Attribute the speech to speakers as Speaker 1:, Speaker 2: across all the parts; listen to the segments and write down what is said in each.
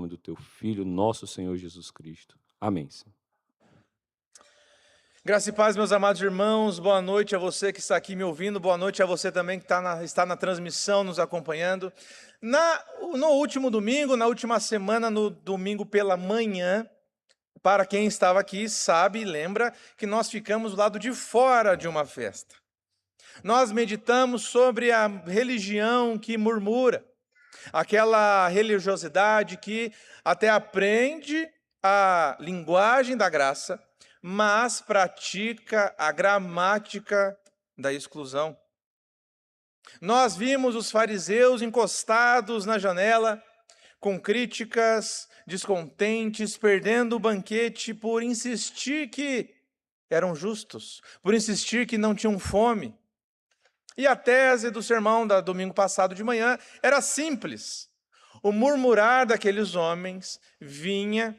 Speaker 1: nome do teu Filho, nosso Senhor Jesus Cristo. Amém, Senhor.
Speaker 2: Graça e paz, meus amados irmãos, boa noite a você que está aqui me ouvindo, boa noite a você também que está na transmissão, nos acompanhando. No último domingo, na última semana, no domingo pela manhã, para quem estava aqui sabe e lembra que nós ficamos do lado de fora de uma festa. Nós meditamos sobre a religião que murmura, aquela religiosidade que até aprende a linguagem da graça, mas pratica a gramática da exclusão. Nós vimos os fariseus encostados na janela, com críticas, descontentes, perdendo o banquete por insistir que eram justos, por insistir que não tinham fome. E a tese do sermão do domingo passado de manhã era simples. O murmurar daqueles homens vinha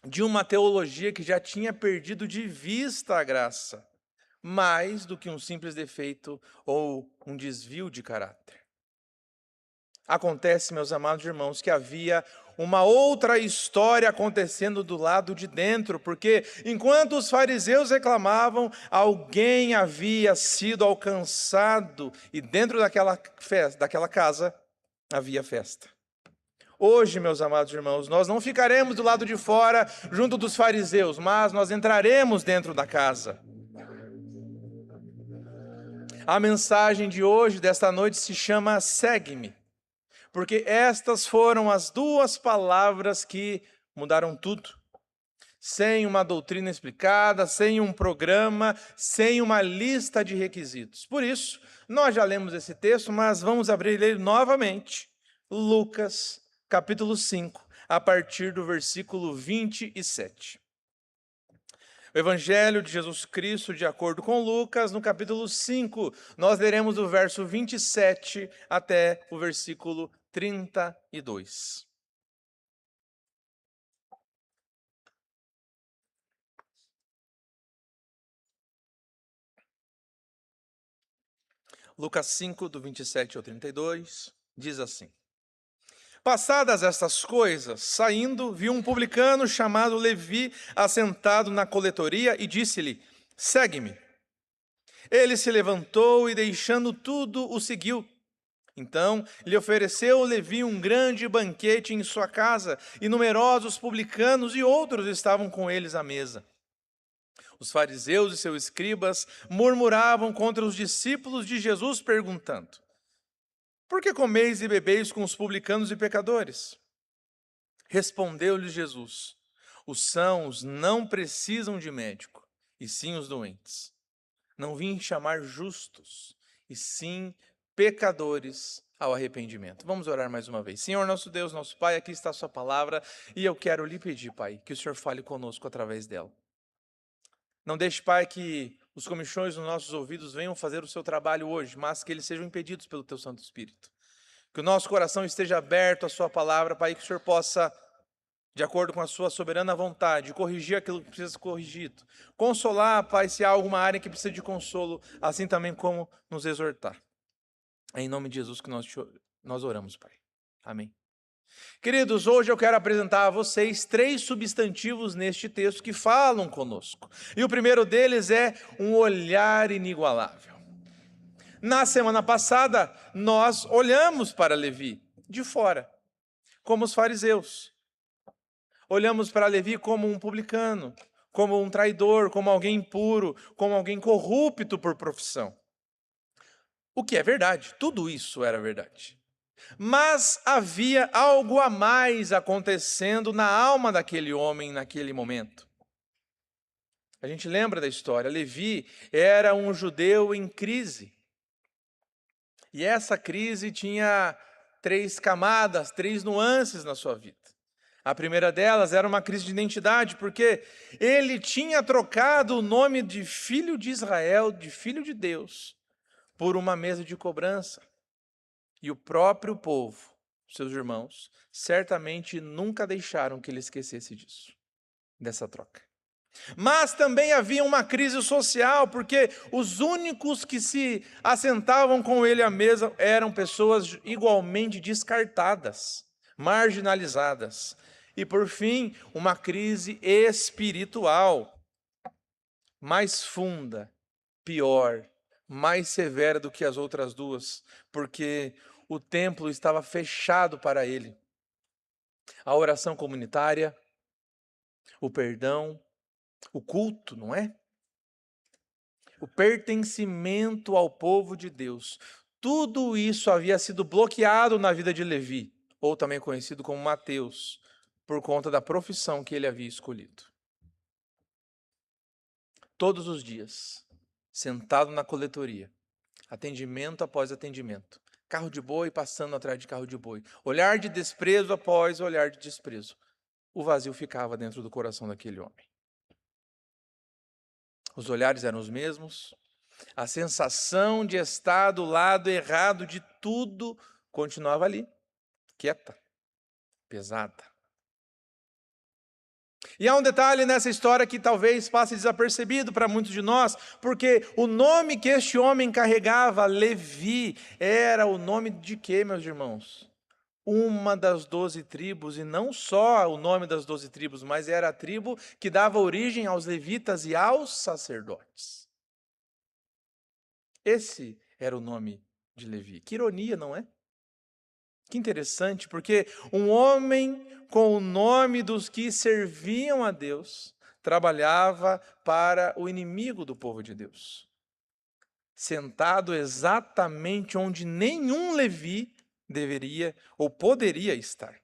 Speaker 2: de uma teologia que já tinha perdido de vista a graça, mais do que um simples defeito ou um desvio de caráter. Acontece, meus amados irmãos, que havia uma outra história acontecendo do lado de dentro, porque enquanto os fariseus reclamavam, alguém havia sido alcançado e dentro daquela casa havia festa. Hoje, meus amados irmãos, nós não ficaremos do lado de fora junto dos fariseus, mas nós entraremos dentro da casa. A mensagem de hoje, desta noite, se chama Segue-me, porque estas foram as duas palavras que mudaram tudo. Sem uma doutrina explicada, sem um programa, sem uma lista de requisitos. Por isso, nós já lemos esse texto, mas vamos abrir ele novamente. Lucas, capítulo 5, a partir do versículo 27. O Evangelho de Jesus Cristo, de acordo com Lucas, no capítulo 5, nós leremos do verso 27 até o versículo 32. Lucas 5, do 27 ao 32, diz assim: Passadas estas coisas, saindo, viu um publicano chamado Levi assentado na coletoria e disse-lhe: Segue-me. Ele se levantou e, deixando tudo, o seguiu. Então lhe ofereceu Levi um grande banquete em sua casa, e numerosos publicanos e outros estavam com eles à mesa. Os fariseus e seus escribas murmuravam contra os discípulos de Jesus, perguntando: Por que comeis e bebeis com os publicanos e pecadores? Respondeu-lhes Jesus: Os sãos não precisam de médico, e sim os doentes. Não vim chamar justos, e sim pecadores ao arrependimento. Vamos orar mais uma vez. Senhor nosso Deus, nosso Pai, aqui está a sua palavra, e eu quero lhe pedir, Pai, que o Senhor fale conosco através dela. Não deixe, Pai, que os comichões nos nossos ouvidos venham fazer o seu trabalho hoje, mas que eles sejam impedidos pelo teu Santo Espírito. Que o nosso coração esteja aberto à sua palavra, Pai, que o Senhor possa, de acordo com a sua soberana vontade, corrigir aquilo que precisa ser corrigido. Consolar, Pai, se há alguma área que precisa de consolo, assim também como nos exortar. É em nome de Jesus que nós oramos, Pai. Amém. Queridos, hoje eu quero apresentar a vocês 3 substantivos neste texto que falam conosco. E o primeiro deles é um olhar inigualável. Na semana passada, nós olhamos para Levi de fora, como os fariseus. Olhamos para Levi como um publicano, como um traidor, como alguém impuro, como alguém corrupto por profissão. O que é verdade, tudo isso era verdade. Mas havia algo a mais acontecendo na alma daquele homem naquele momento. A gente lembra da história. Levi era um judeu em crise. E essa crise tinha 3 camadas, 3 nuances na sua vida. A primeira delas era uma crise de identidade, porque ele tinha trocado o nome de filho de Israel, de filho de Deus, por uma mesa de cobrança. E o próprio povo, seus irmãos, certamente nunca deixaram que ele esquecesse disso, dessa troca. Mas também havia uma crise social, porque os únicos que se assentavam com ele à mesa eram pessoas igualmente descartadas, marginalizadas. E, por fim, uma crise espiritual mais funda, pior, mais severa do que as outras duas, porque o templo estava fechado para ele. A oração comunitária, o perdão, o culto, não é? O pertencimento ao povo de Deus. Tudo isso havia sido bloqueado na vida de Levi, ou também conhecido como Mateus, por conta da profissão que ele havia escolhido. Todos os dias, sentado na coletoria, atendimento após atendimento, carro de boi passando atrás de carro de boi, olhar de desprezo após olhar de desprezo. O vazio ficava dentro do coração daquele homem. Os olhares eram os mesmos, a sensação de estar do lado errado de tudo continuava ali, quieta, pesada. E há um detalhe nessa história que talvez passe desapercebido para muitos de nós, porque o nome que este homem carregava, Levi, era o nome de quê, meus irmãos? Uma das 12 tribos, e não só o nome das 12 tribos, mas era a tribo que dava origem aos levitas e aos sacerdotes. Esse era o nome de Levi. Que ironia, não é? Que interessante, porque um homem com o nome dos que serviam a Deus trabalhava para o inimigo do povo de Deus, sentado exatamente onde nenhum Levi deveria ou poderia estar.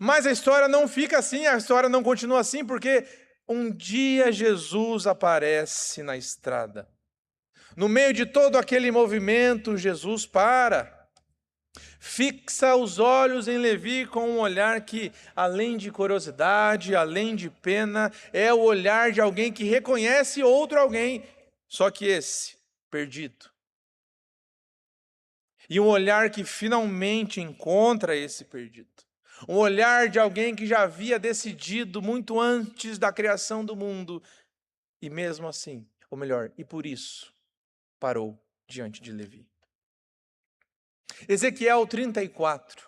Speaker 2: Mas a história não fica assim, a história não continua assim, porque um dia Jesus aparece na estrada. No meio de todo aquele movimento, Jesus para, fixa os olhos em Levi com um olhar que, além de curiosidade, além de pena, é o olhar de alguém que reconhece outro alguém, só que esse, perdido. E um olhar que finalmente encontra esse perdido. Um olhar de alguém que já havia decidido muito antes da criação do mundo, e mesmo assim, ou melhor, e por isso, parou diante de Levi. Ezequiel 34,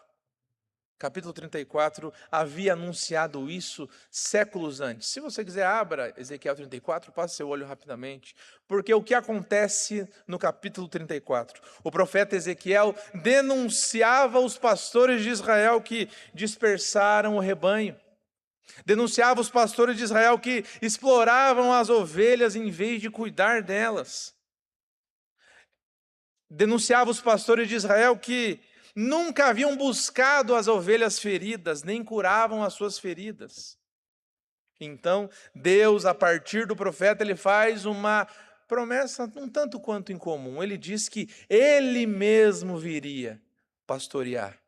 Speaker 2: capítulo 34, havia anunciado isso séculos antes. Se você quiser, abra Ezequiel 34, passe seu olho rapidamente, porque o que acontece no capítulo 34? O profeta Ezequiel denunciava os pastores de Israel que dispersaram o rebanho. Denunciava os pastores de Israel que exploravam as ovelhas em vez de cuidar delas. Denunciava os pastores de Israel que nunca haviam buscado as ovelhas feridas, nem curavam as suas feridas. Então, Deus, a partir do profeta, ele faz uma promessa um tanto quanto incomum. Ele diz que ele mesmo viria pastorear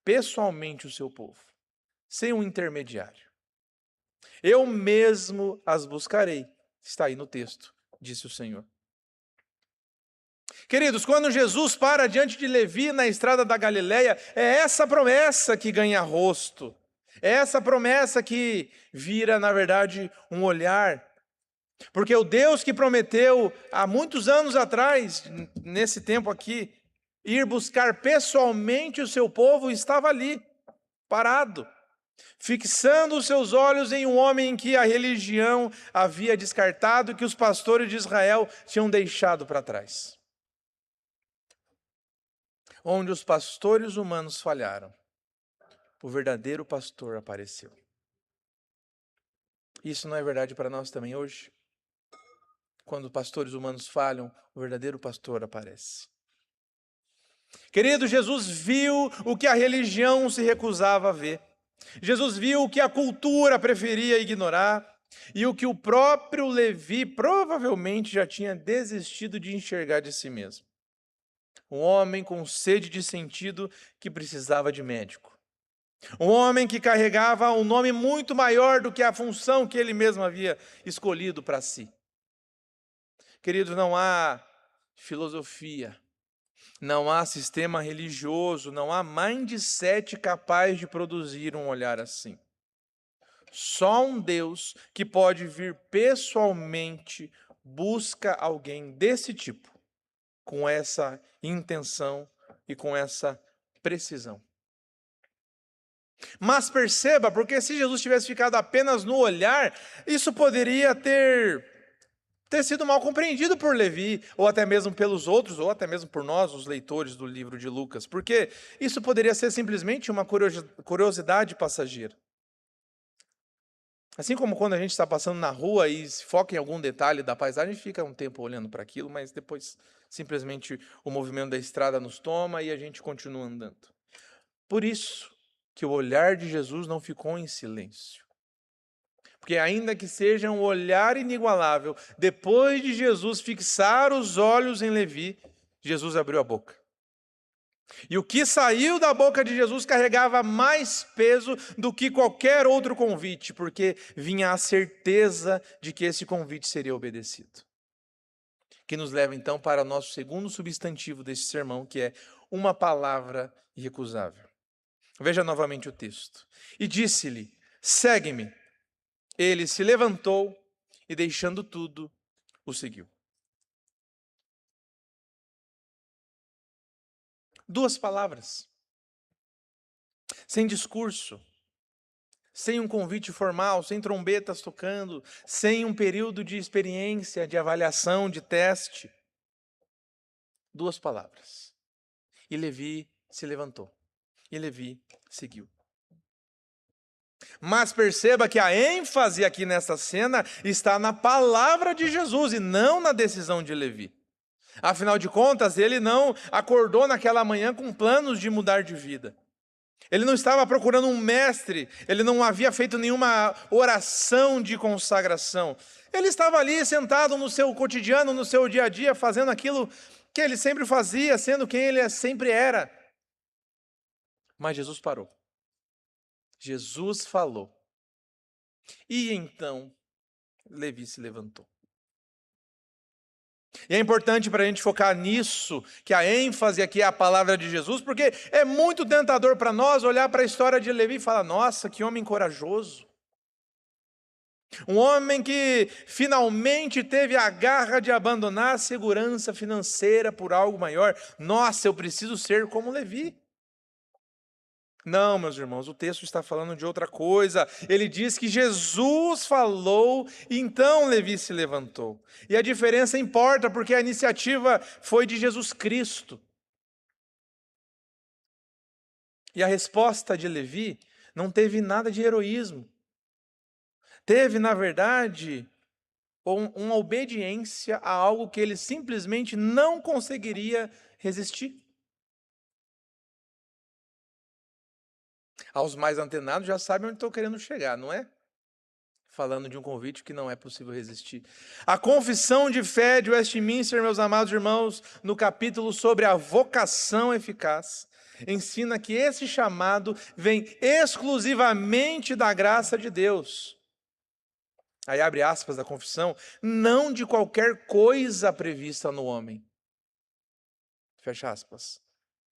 Speaker 2: pessoalmente o seu povo, sem um intermediário. Eu mesmo as buscarei. Está aí no texto, disse o Senhor. Queridos, quando Jesus para diante de Levi na estrada da Galileia, é essa promessa que ganha rosto. É essa promessa que vira, na verdade, um olhar. Porque o Deus que prometeu há muitos anos atrás, nesse tempo aqui, ir buscar pessoalmente o seu povo, estava ali, parado, fixando os seus olhos em um homem que a religião havia descartado e que os pastores de Israel tinham deixado para trás. Onde os pastores humanos falharam, o verdadeiro pastor apareceu. Isso não é verdade para nós também hoje? Quando pastores humanos falham, o verdadeiro pastor aparece. Querido, Jesus viu o que a religião se recusava a ver. Jesus viu o que a cultura preferia ignorar e o que o próprio Levi provavelmente já tinha desistido de enxergar de si mesmo. Um homem com sede de sentido que precisava de médico. Um homem que carregava um nome muito maior do que a função que ele mesmo havia escolhido para si. Queridos, não há filosofia, não há sistema religioso, não há mindset capaz de produzir um olhar assim. Só um Deus que pode vir pessoalmente busca alguém desse tipo, com essa intenção e com essa precisão. Mas perceba, porque se Jesus tivesse ficado apenas no olhar, isso poderia ter sido mal compreendido por Levi, ou até mesmo pelos outros, ou até mesmo por nós, os leitores do livro de Lucas, porque isso poderia ser simplesmente uma curiosidade passageira. Assim como quando a gente está passando na rua e se foca em algum detalhe da paisagem, a gente fica um tempo olhando para aquilo, mas depois simplesmente o movimento da estrada nos toma e a gente continua andando. Por isso que o olhar de Jesus não ficou em silêncio. Porque ainda que seja um olhar inigualável, depois de Jesus fixar os olhos em Levi, Jesus abriu a boca. E o que saiu da boca de Jesus carregava mais peso do que qualquer outro convite, porque vinha a certeza de que esse convite seria obedecido. Que nos leva então para o nosso segundo substantivo deste sermão, que é uma palavra irrecusável. Veja novamente o texto. E disse-lhe: segue-me. Ele se levantou e, deixando tudo, o seguiu. Duas palavras. Sem discurso. Sem um convite formal, sem trombetas tocando, sem um período de experiência, de avaliação, de teste. Duas palavras. E Levi se levantou. E Levi seguiu. Mas perceba que a ênfase aqui nessa cena está na palavra de Jesus e não na decisão de Levi. Afinal de contas, ele não acordou naquela manhã com planos de mudar de vida. Ele não estava procurando um mestre, ele não havia feito nenhuma oração de consagração. Ele estava ali sentado no seu cotidiano, no seu dia a dia, fazendo aquilo que ele sempre fazia, sendo quem ele sempre era. Mas Jesus parou. Jesus falou. E então, Levi se levantou. E é importante para a gente focar nisso, que a ênfase aqui é a palavra de Jesus, porque é muito tentador para nós olhar para a história de Levi e falar: nossa, que homem corajoso. Um homem que finalmente teve a garra de abandonar a segurança financeira por algo maior. Nossa, eu preciso ser como Levi. Não, meus irmãos, o texto está falando de outra coisa. Ele diz que Jesus falou, e então Levi se levantou. E a diferença importa, porque a iniciativa foi de Jesus Cristo. E a resposta de Levi não teve nada de heroísmo. Teve, na verdade, uma obediência a algo que ele simplesmente não conseguiria resistir. Aos mais antenados já sabem onde estou querendo chegar, não é? Falando de um convite que não é possível resistir. A confissão de fé de Westminster, meus amados irmãos, no capítulo sobre a vocação eficaz, ensina que esse chamado vem exclusivamente da graça de Deus. Aí abre aspas da confissão, não de qualquer coisa prevista no homem. Fecha aspas.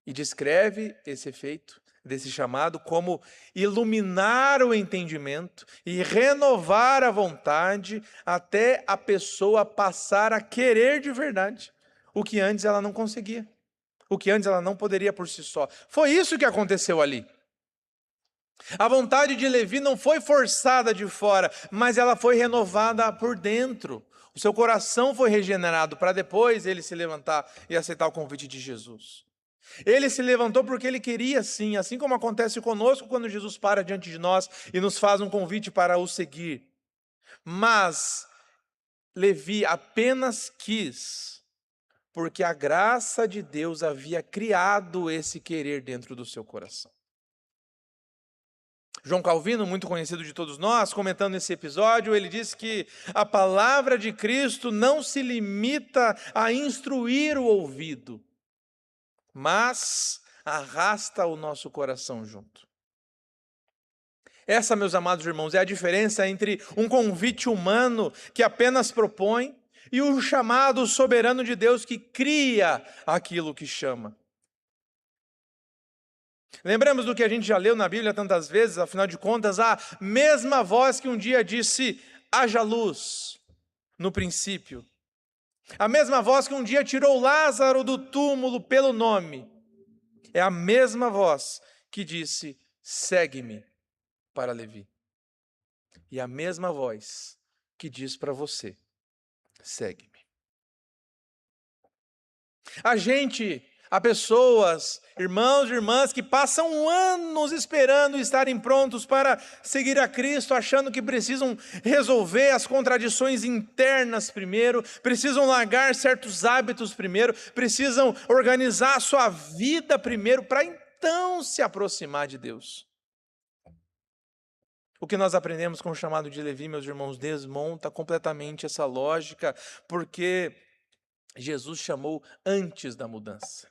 Speaker 2: E descreve esse efeito desse chamado como iluminar o entendimento e renovar a vontade até a pessoa passar a querer de verdade o que antes ela não conseguia, o que antes ela não poderia por si só. Foi isso que aconteceu ali. A vontade de Levi não foi forçada de fora, mas ela foi renovada por dentro. O seu coração foi regenerado para depois ele se levantar e aceitar o convite de Jesus. Ele se levantou porque ele queria sim, assim como acontece conosco quando Jesus para diante de nós e nos faz um convite para o seguir. Mas Levi apenas quis, porque a graça de Deus havia criado esse querer dentro do seu coração. João Calvino, muito conhecido de todos nós, comentando esse episódio, ele disse que a palavra de Cristo não se limita a instruir o ouvido, mas arrasta o nosso coração junto. Essa, meus amados irmãos, é a diferença entre um convite humano que apenas propõe e o chamado soberano de Deus que cria aquilo que chama. Lembramos do que a gente já leu na Bíblia tantas vezes, afinal de contas, a mesma voz que um dia disse: haja luz, no princípio. A mesma voz que um dia tirou Lázaro do túmulo pelo nome. É a mesma voz que disse: segue-me, para Levi. E a mesma voz que diz para você: segue-me. Há pessoas, irmãos e irmãs, que passam anos esperando estarem prontos para seguir a Cristo, achando que precisam resolver as contradições internas primeiro, precisam largar certos hábitos primeiro, precisam organizar a sua vida primeiro, para então se aproximar de Deus. O que nós aprendemos com o chamado de Levi, meus irmãos, desmonta completamente essa lógica, porque Jesus chamou antes da mudança.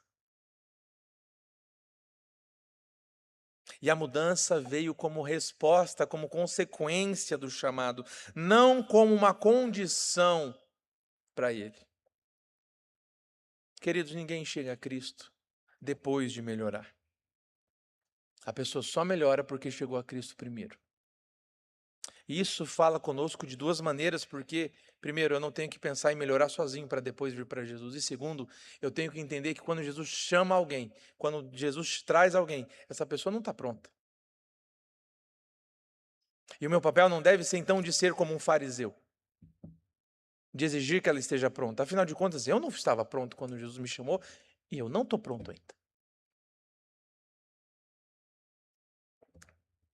Speaker 2: E a mudança veio como resposta, como consequência do chamado, não como uma condição para ele. Queridos, ninguém chega a Cristo depois de melhorar. A pessoa só melhora porque chegou a Cristo primeiro. Isso fala conosco de duas maneiras, porque, primeiro, eu não tenho que pensar em melhorar sozinho para depois vir para Jesus. E segundo, eu tenho que entender que quando Jesus chama alguém, quando Jesus traz alguém, essa pessoa não está pronta. E o meu papel não deve ser, então, de ser como um fariseu, de exigir que ela esteja pronta. Afinal de contas, eu não estava pronto quando Jesus me chamou e eu não estou pronto ainda.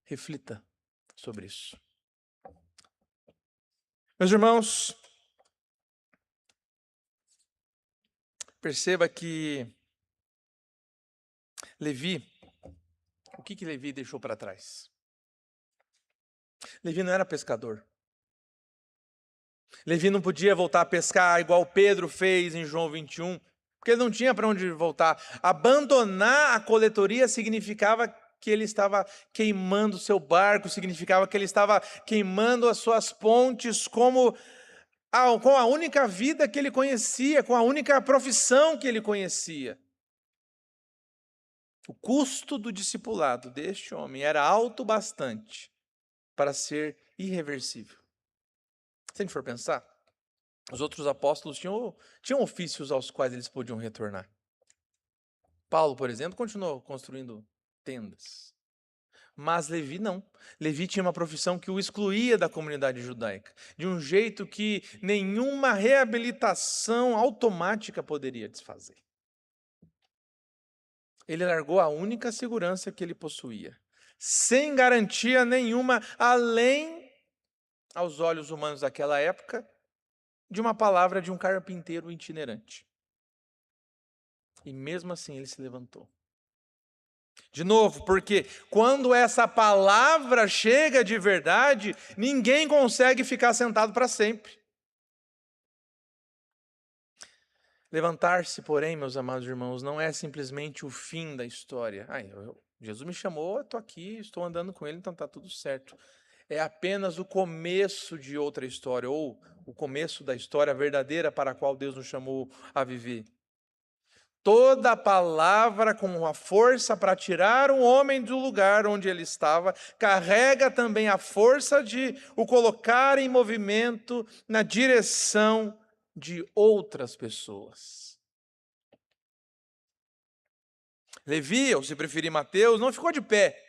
Speaker 2: Reflita sobre isso. Meus irmãos, perceba que Levi, o que Levi deixou para trás? Levi não era pescador. Levi não podia voltar a pescar igual Pedro fez em João 21, porque ele não tinha para onde voltar. Abandonar a coletoria significava que ele estava queimando seu barco, significava que ele estava queimando as suas pontes com a única vida que ele conhecia, com a única profissão que ele conhecia. O custo do discipulado deste homem era alto bastante para ser irreversível. Se a gente for pensar, os outros apóstolos tinham ofícios aos quais eles podiam retornar. Paulo, por exemplo, continuou construindo tendas. Mas Levi não. Levi tinha uma profissão que o excluía da comunidade judaica, de um jeito que nenhuma reabilitação automática poderia desfazer. Ele largou a única segurança que ele possuía, sem garantia nenhuma, além, aos olhos humanos daquela época, de uma palavra de um carpinteiro itinerante. E mesmo assim ele se levantou. De novo, porque quando essa palavra chega de verdade, ninguém consegue ficar sentado para sempre. Levantar-se, porém, meus amados irmãos, não é simplesmente o fim da história. Jesus me chamou, eu estou aqui, estou andando com ele, então está tudo certo. É apenas o começo de outra história, ou o começo da história verdadeira para a qual Deus nos chamou a viver. Toda palavra com a força para tirar um homem do lugar onde ele estava, carrega também a força de o colocar em movimento na direção de outras pessoas. Levi, ou se preferir Mateus, não ficou de pé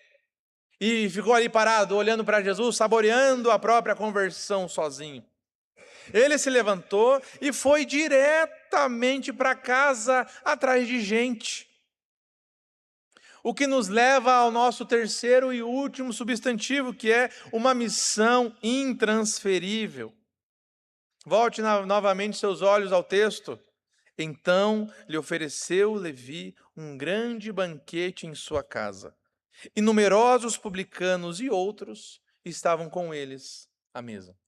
Speaker 2: e ficou ali parado, olhando para Jesus, saboreando a própria conversão sozinho. Ele se levantou e foi diretamente para casa atrás de gente. O que nos leva ao nosso terceiro e último substantivo, que é uma missão intransferível. Volte novamente seus olhos ao texto. Então lhe ofereceu Levi um grande banquete em sua casa, e numerosos publicanos e outros estavam com eles à mesa.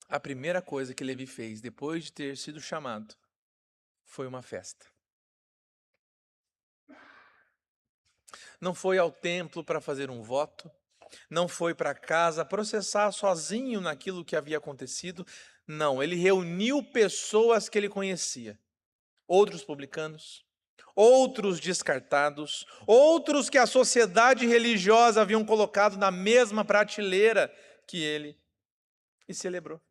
Speaker 2: A primeira coisa que Levi fez depois de ter sido chamado foi uma festa. Não foi ao templo para fazer um voto, não foi para casa processar sozinho naquilo que havia acontecido. Não, ele reuniu pessoas que ele conhecia, outros publicanos, outros descartados, outros que a sociedade religiosa haviam colocado na mesma prateleira que ele, e celebrou.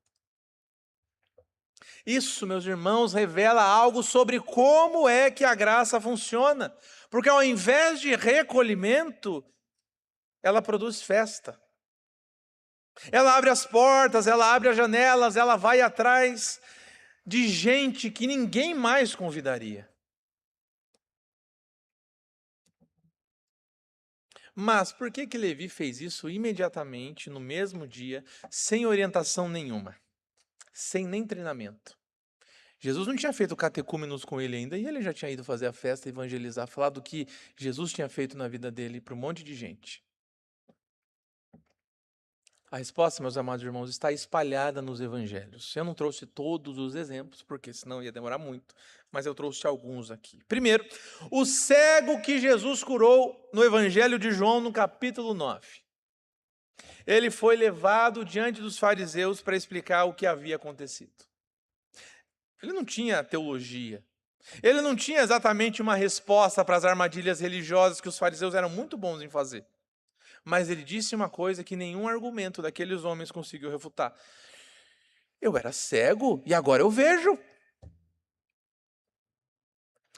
Speaker 2: Isso, meus irmãos, revela algo sobre como é que a graça funciona. Porque ao invés de recolhimento, ela produz festa. Ela abre as portas, ela abre as janelas, ela vai atrás de gente que ninguém mais convidaria. Mas por que Levi fez isso imediatamente, no mesmo dia, sem orientação nenhuma, sem nem treinamento? Jesus não tinha feito catecúmenos com ele ainda, e ele já tinha ido fazer a festa, evangelizar, falar do que Jesus tinha feito na vida dele para um monte de gente. A resposta, meus amados irmãos, está espalhada nos evangelhos. Eu não trouxe todos os exemplos, porque senão ia demorar muito, mas eu trouxe alguns aqui. Primeiro, o cego que Jesus curou no evangelho de João, no capítulo 9. Ele foi levado diante dos fariseus para explicar o que havia acontecido. Ele não tinha teologia. Ele não tinha exatamente uma resposta para as armadilhas religiosas que os fariseus eram muito bons em fazer. Mas ele disse uma coisa que nenhum argumento daqueles homens conseguiu refutar. Eu era cego e agora eu vejo.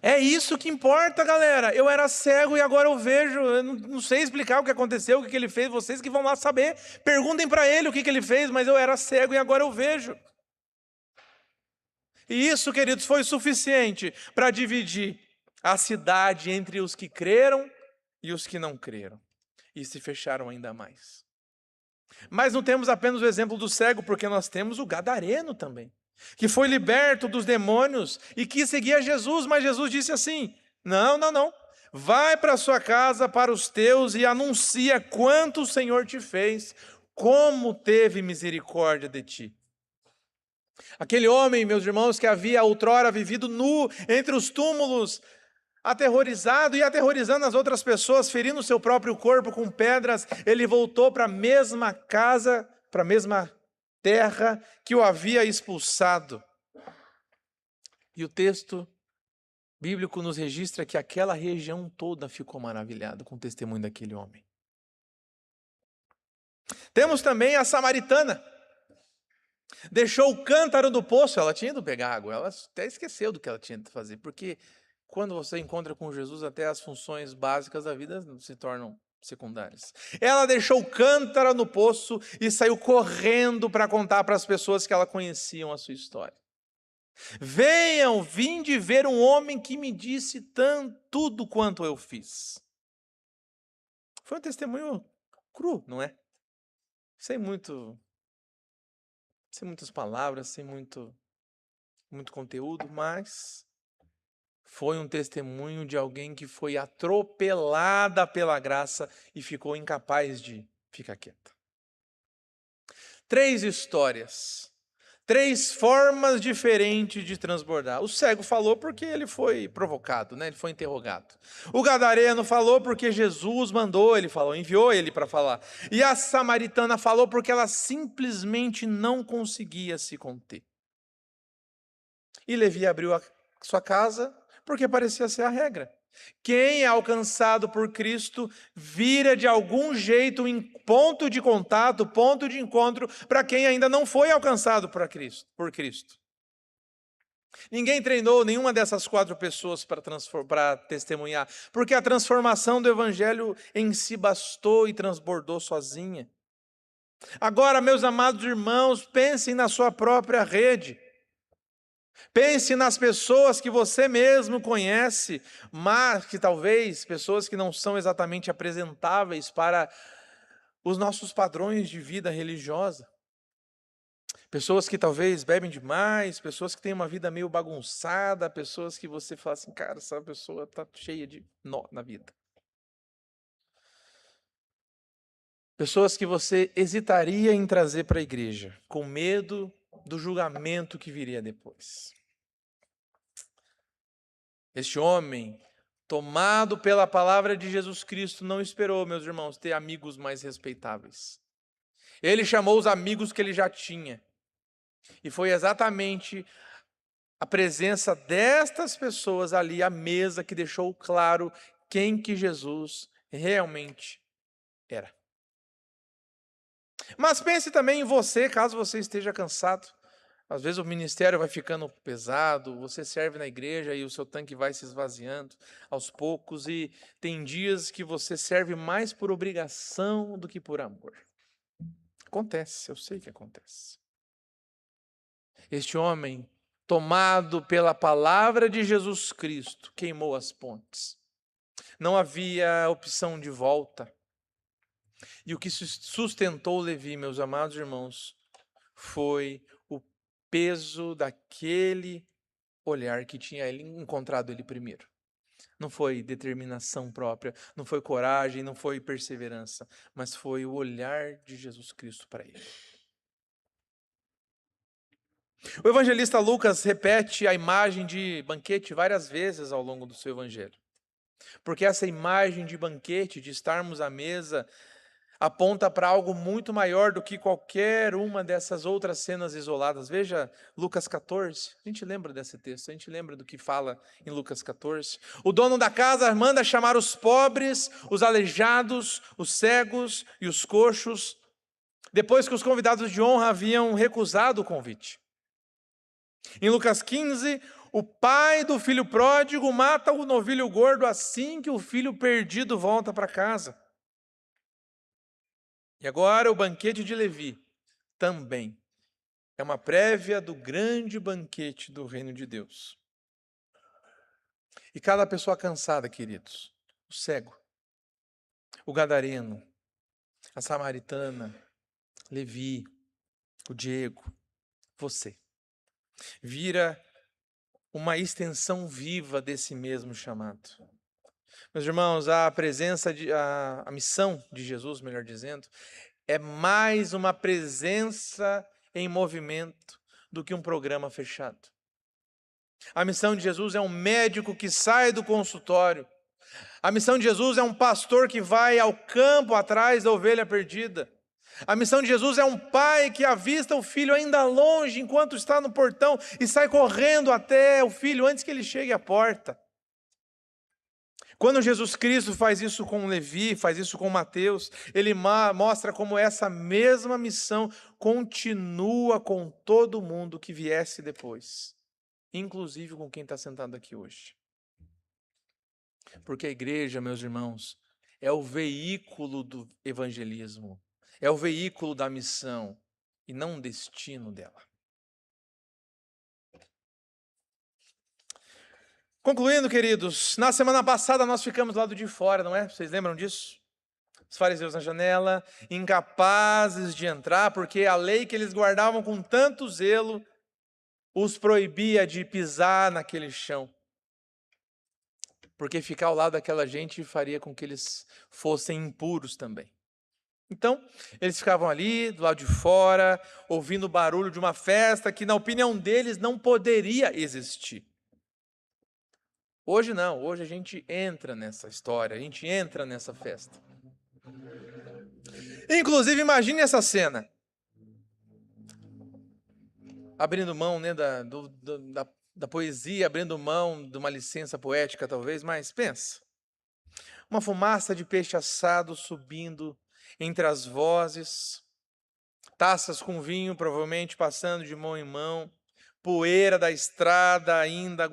Speaker 2: É isso que importa, galera. Eu era cego e agora eu vejo. Eu não sei explicar o que aconteceu, o que ele fez. Vocês que vão lá saber. Perguntem para ele o que ele fez, mas eu era cego e agora eu vejo. E isso, queridos, foi suficiente para dividir a cidade entre os que creram e os que não creram. E se fecharam ainda mais. Mas não temos apenas o exemplo do cego, porque nós temos o gadareno também, que foi liberto dos demônios e quis seguir a Jesus, mas Jesus disse assim: não, vai para sua casa, para os teus, e anuncia quanto o Senhor te fez, como teve misericórdia de ti. Aquele homem, meus irmãos, que havia outrora vivido nu entre os túmulos, aterrorizado e aterrorizando as outras pessoas, ferindo seu próprio corpo com pedras, ele voltou para a mesma casa, para a mesma terra que o havia expulsado. E o texto bíblico nos registra que aquela região toda ficou maravilhada com o testemunho daquele homem. Temos também a samaritana. Deixou o cântaro do poço, ela tinha ido pegar água, ela até esqueceu do que ela tinha de fazer, porque quando você encontra com Jesus, até as funções básicas da vida se tornam secundárias. Ela deixou o cântaro no poço e saiu correndo para contar para as pessoas que ela conheciam a sua história. Vinde ver um homem que me disse tudo quanto eu fiz. Foi um testemunho cru, não é? Sem muitas palavras, sem muito conteúdo, mas foi um testemunho de alguém que foi atropelada pela graça e ficou incapaz de ficar quieta. 3 histórias, 3 formas diferentes de transbordar. O cego falou porque ele foi provocado, né? Ele foi interrogado. O gadareno falou porque Jesus mandou, enviou ele para falar. E a samaritana falou porque ela simplesmente não conseguia se conter. E Levi abriu a sua casa porque parecia ser a regra. Quem é alcançado por Cristo vira de algum jeito em ponto de contato, ponto de encontro para quem ainda não foi alcançado por Cristo. Ninguém treinou nenhuma dessas 4 pessoas para testemunhar, porque a transformação do evangelho em si bastou e transbordou sozinha. Agora, meus amados irmãos, pensem na sua própria rede. Pense nas pessoas que você mesmo conhece, mas que talvez pessoas que não são exatamente apresentáveis para os nossos padrões de vida religiosa. Pessoas que talvez bebem demais, pessoas que têm uma vida meio bagunçada, pessoas que você fala assim, cara, essa pessoa está cheia de nó na vida. Pessoas que você hesitaria em trazer para a igreja, com medo do julgamento que viria depois. Este homem, tomado pela palavra de Jesus Cristo, não esperou, meus irmãos, ter amigos mais respeitáveis. Ele chamou os amigos que ele já tinha. E foi exatamente a presença destas pessoas ali à mesa que deixou claro quem que Jesus realmente era. Mas pense também em você, caso você esteja cansado. Às vezes o ministério vai ficando pesado, você serve na igreja e o seu tanque vai se esvaziando aos poucos, e tem dias que você serve mais por obrigação do que por amor. Acontece, eu sei que acontece. Este homem, tomado pela palavra de Jesus Cristo, queimou as pontes. Não havia opção de volta. E o que sustentou Levi, meus amados irmãos, foi o peso daquele olhar que tinha ele encontrado ele primeiro. Não foi determinação própria, não foi coragem, não foi perseverança, mas foi o olhar de Jesus Cristo para ele. O evangelista Lucas repete a imagem de banquete várias vezes ao longo do seu evangelho. Porque essa imagem de banquete, de estarmos à mesa, aponta para algo muito maior do que qualquer uma dessas outras cenas isoladas. Veja Lucas 14, a gente lembra desse texto, a gente lembra do que fala em Lucas 14. O dono da casa manda chamar os pobres, os aleijados, os cegos e os coxos, depois que os convidados de honra haviam recusado o convite. Em Lucas 15, o pai do filho pródigo mata o novilho gordo assim que o filho perdido volta para casa. E agora o banquete de Levi também é uma prévia do grande banquete do reino de Deus. E cada pessoa cansada, queridos, o cego, o gadareno, a samaritana, Levi, o Diego, você, vira uma extensão viva desse mesmo chamado. Meus irmãos, a missão de Jesus, melhor dizendo, é mais uma presença em movimento do que um programa fechado. A missão de Jesus é um médico que sai do consultório. A missão de Jesus é um pastor que vai ao campo atrás da ovelha perdida. A missão de Jesus é um pai que avista o filho ainda longe enquanto está no portão e sai correndo até o filho antes que ele chegue à porta. Quando Jesus Cristo faz isso com Levi, faz isso com Mateus, ele mostra como essa mesma missão continua com todo mundo que viesse depois, inclusive com quem está sentado aqui hoje. Porque a igreja, meus irmãos, é o veículo do evangelismo, é o veículo da missão e não o destino dela. Concluindo, queridos, na semana passada nós ficamos do lado de fora, não é? Vocês lembram disso? Os fariseus na janela, incapazes de entrar, porque a lei que eles guardavam com tanto zelo os proibia de pisar naquele chão. Porque ficar ao lado daquela gente faria com que eles fossem impuros também. Então, eles ficavam ali, do lado de fora, ouvindo o barulho de uma festa que, na opinião deles, não poderia existir. Hoje não, hoje a gente entra nessa história, a gente entra nessa festa. Inclusive, imagine essa cena. Abrindo mão, né, da poesia, abrindo mão de uma licença poética talvez, mas pensa. Uma fumaça de peixe assado subindo entre as vozes, taças com vinho provavelmente passando de mão em mão, poeira da estrada ainda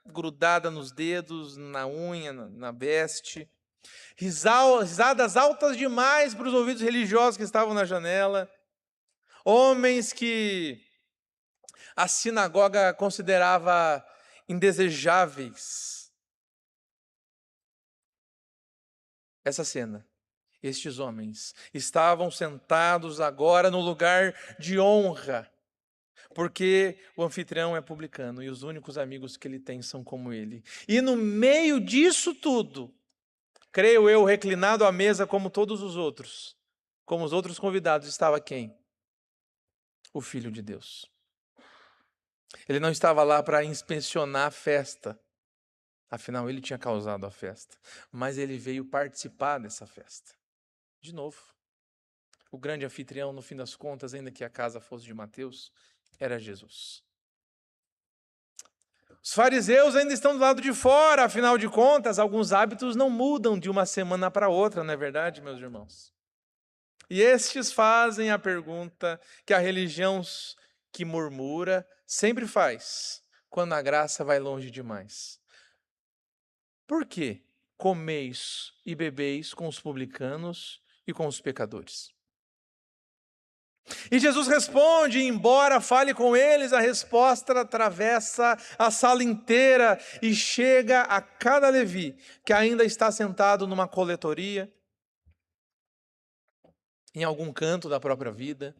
Speaker 2: grudada nos dedos, na unha, na veste. Risadas altas demais para os ouvidos religiosos que estavam na janela. Homens que a sinagoga considerava indesejáveis. Essa cena. Estes homens estavam sentados agora no lugar de honra, porque o anfitrião é publicano e os únicos amigos que ele tem são como ele. E no meio disso tudo, creio eu, reclinado à mesa como todos os outros, como os outros convidados, estava quem? O Filho de Deus. Ele não estava lá para inspecionar a festa, afinal ele tinha causado a festa, mas ele veio participar dessa festa. De novo, o grande anfitrião, no fim das contas, ainda que a casa fosse de Mateus, era Jesus. Os fariseus ainda estão do lado de fora, afinal de contas, alguns hábitos não mudam de uma semana para outra, não é verdade, meus irmãos? E estes fazem a pergunta que a religião que murmura sempre faz quando a graça vai longe demais. Por que comeis e bebeis com os publicanos e com os pecadores? E Jesus responde, embora fale com eles, a resposta atravessa a sala inteira e chega a cada Levi, que ainda está sentado numa coletoria, em algum canto da própria vida,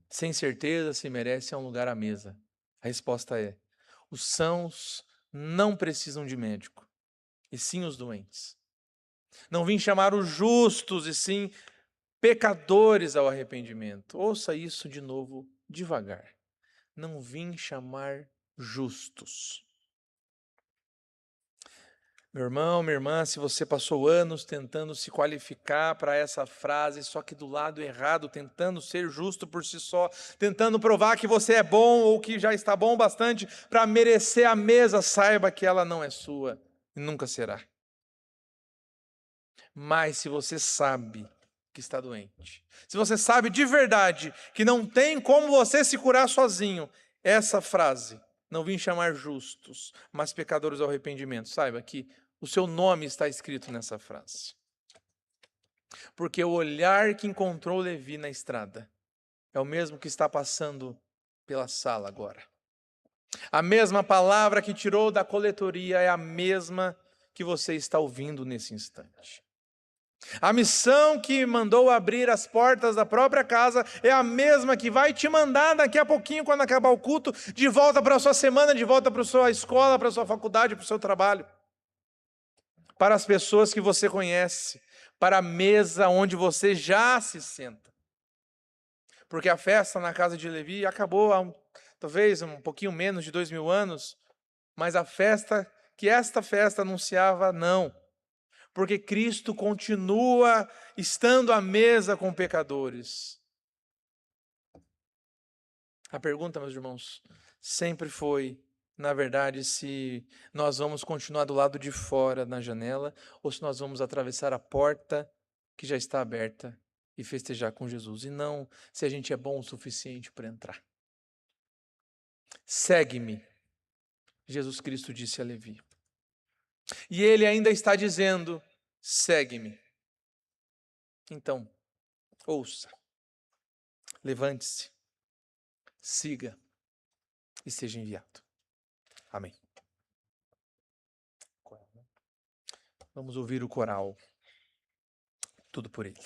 Speaker 2: sem certeza se merece um lugar à mesa. A resposta é: os sãos não precisam de médico, e sim os doentes. Não vim chamar os justos, e sim pecadores ao arrependimento. Ouça isso de novo, devagar. Não vim chamar justos. Meu irmão, minha irmã, se você passou anos tentando se qualificar para essa frase, só que do lado errado, tentando ser justo por si só, tentando provar que você é bom ou que já está bom bastante para merecer a mesa, saiba que ela não é sua e nunca será. Mas se você sabe que está doente, se você sabe de verdade que não tem como você se curar sozinho, essa frase, não vim chamar justos, mas pecadores ao arrependimento, saiba que o seu nome está escrito nessa frase. Porque o olhar que encontrou Levi na estrada é o mesmo que está passando pela sala agora. A mesma palavra que tirou da coletoria é a mesma que você está ouvindo nesse instante. A missão que mandou abrir as portas da própria casa é a mesma que vai te mandar daqui a pouquinho, quando acabar o culto, de volta para a sua semana, de volta para a sua escola, para a sua faculdade, para o seu trabalho. Para as pessoas que você conhece, para a mesa onde você já se senta. Porque a festa na casa de Levi acabou há talvez um pouquinho menos de 2000 anos, mas a festa que esta festa anunciava, não. Porque Cristo continua estando à mesa com pecadores. A pergunta, meus irmãos, sempre foi, na verdade, se nós vamos continuar do lado de fora na janela ou se nós vamos atravessar a porta que já está aberta e festejar com Jesus. E não se a gente é bom o suficiente para entrar. Segue-me, Jesus Cristo disse a Levi. E ele ainda está dizendo: segue-me. Então, ouça, levante-se, siga e seja enviado. Amém. Vamos ouvir o coral. Tudo por ele.